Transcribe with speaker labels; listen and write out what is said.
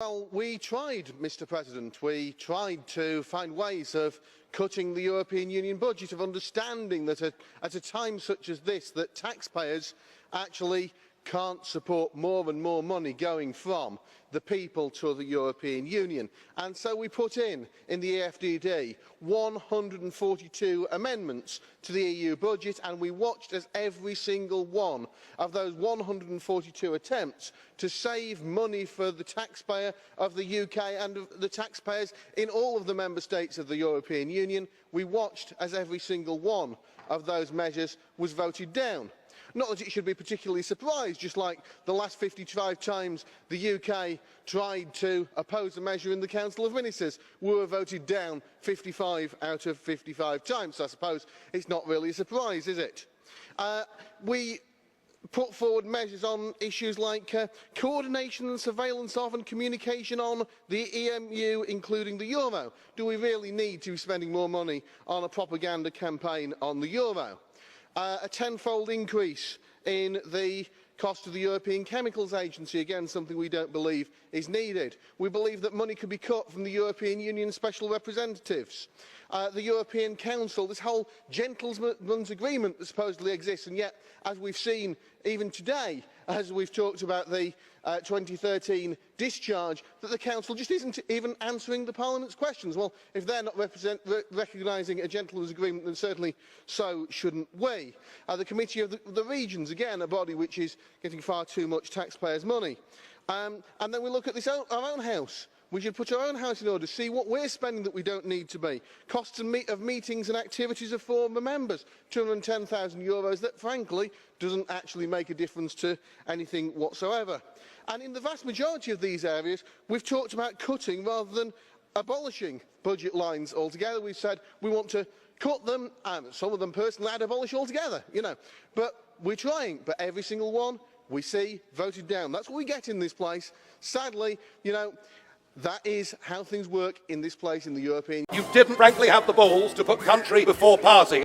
Speaker 1: Well, we tried, Mr. President. We tried to find ways of cutting the European Union budget, of understanding that at a time such as this, that taxpayers actually can't support more and more money going from the people to the European Union. And so we put in the EFDD 142 amendments to the EU budget, and we watched as every single one of those 142 attempts to save money for the taxpayer of the UK and the taxpayers in all of the member states of the European Union, we watched as every single one of those measures was voted down. Not that it should be particularly surprised, just like the last 55 times the UK tried to oppose a measure in the Council of Ministers, we were voted down 55 out of 55 times. So I suppose it's not really a surprise, is it? We put forward measures on issues like coordination and surveillance of and communication on the EMU, including the euro. Do we really need to be spending more money on a propaganda campaign on the euro? A tenfold increase in the cost of the European Chemicals Agency, again something we don't believe is needed. We believe that money could be cut from the European Union special representatives. The European Council, this whole gentleman's agreement that supposedly exists, and yet, as we've seen even today, as we've talked about the 2013 discharge, that the Council just isn't even answering the Parliament's questions. Well, if they're not recognising a gentleman's agreement, then certainly so shouldn't we. The Committee of the Regions, again, a body which is getting far too much taxpayers' money. And then we look at our own house. We should put our own house in order, see what we're spending that we don't need to be. Costs of meetings and activities of former members, €210,000, that frankly doesn't actually make a difference to anything whatsoever. And in the vast majority of these areas, we've talked about cutting rather than abolishing budget lines altogether. We've said we want to cut them, and some of them personally I'd abolish altogether, But we're trying, but every single one we see voted down. That's what we get in this place. Sadly, that is how things work in this place in the European Union.
Speaker 2: You didn't frankly have the balls to put country before party.